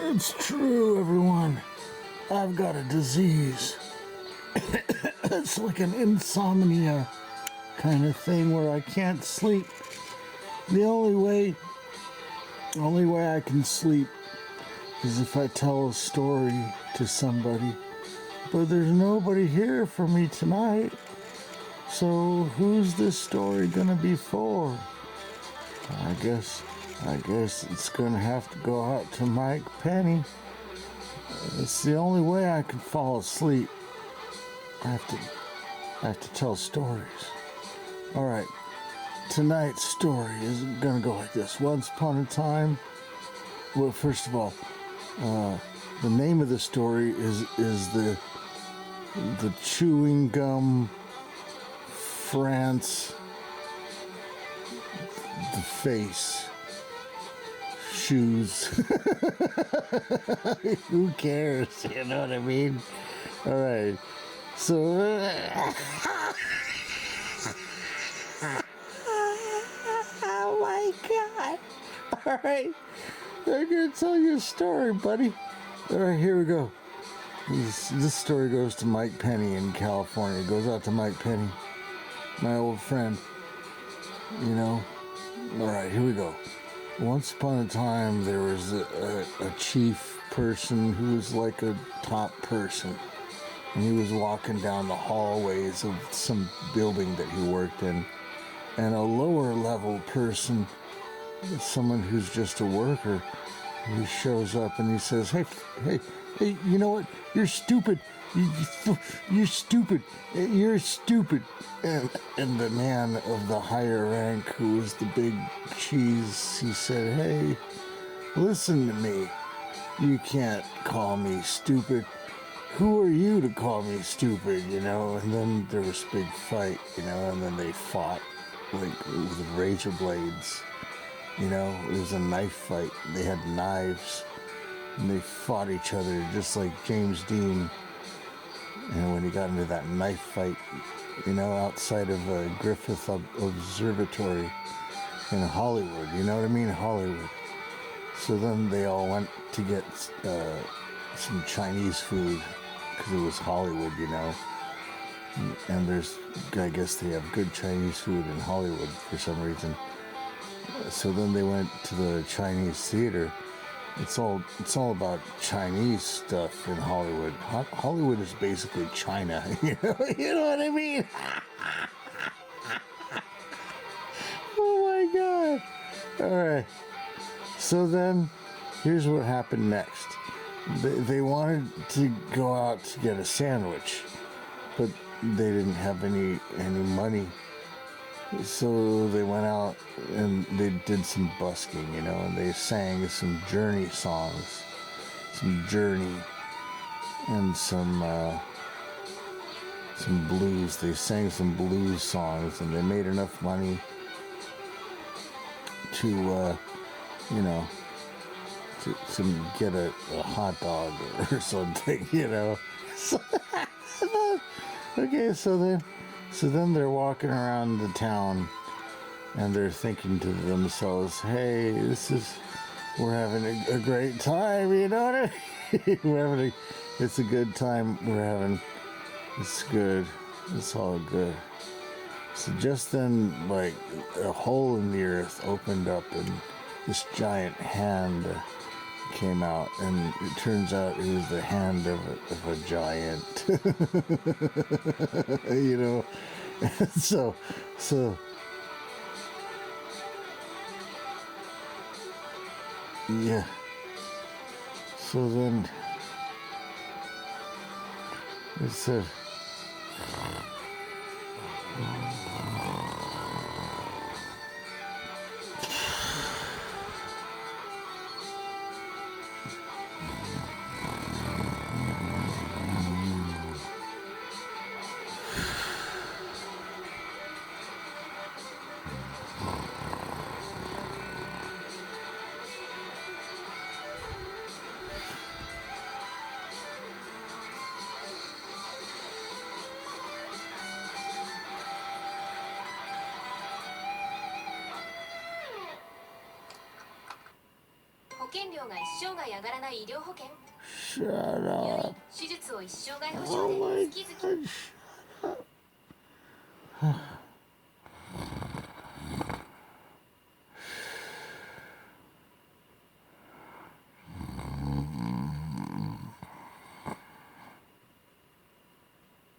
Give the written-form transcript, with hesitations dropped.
It's true, everyone. I've got a disease. It's like an insomnia kind of thing where I can't sleep. The only way I can sleep is if I tell a story to somebody. But there's nobody here for me tonight. So who's this story gonna be for? I guess it's gonna have to go out to Mike Penny. It's the only way I can fall asleep. I have to tell stories. All right, tonight's story is gonna go like this. Once upon a time, well, first of all, the name of the story is the chewing gum France, the face, shoes. Who cares? You know what I mean? All right. So, oh my God. All right. I'm going to tell you a story, buddy. All right, here we go. This story goes to Mike Penny in California. It goes out to Mike Penny, my old friend. You know? All right, here we go. Once upon a time, there was a chief person who was like a top person. And he was walking down the hallways of some building that he worked in. And a lower level person, someone who's just a worker, he shows up and he says, hey, you know what? You're stupid. You're stupid. You're stupid. And the man of the higher rank, who was the big cheese, he said, hey, listen to me. You can't call me stupid. Who are you to call me stupid, you know? And then there was a big fight, you know, and then they fought like with razor blades. You know, it was a knife fight. They had knives, and they fought each other just like James Dean. And when he got into that knife fight, you know, outside of Griffith Observatory in Hollywood, you know what I mean? Hollywood. So then they all went to get some Chinese food, because it was Hollywood, you know. And I guess they have good Chinese food in Hollywood for some reason. So then they went to the Chinese theater. It's all about Chinese stuff in Hollywood. Hollywood is basically China. You know what I mean? Oh my God! All right. So then, here's what happened next. They wanted to go out to get a sandwich, but they didn't have any money. So they went out and they did some busking, you know, and they sang some Journey songs, some Journey, and some blues. They sang some blues songs, and they made enough money to, you know, to get a hot dog or something, you know. Okay, so then they're walking around the town, and they're thinking to themselves, hey, we're having a great time, you know what I mean? It's a good time we're having. It's good. It's all good. So just then, like, a hole in the earth opened up, and this giant hand came out, and it turns out it was the hand of a giant. You know. so yeah, so then it said, 険料が一生涯上がらない医療保険。 Shut up. 手術を一生涯保 Oh 証で my 月々 God, shut up.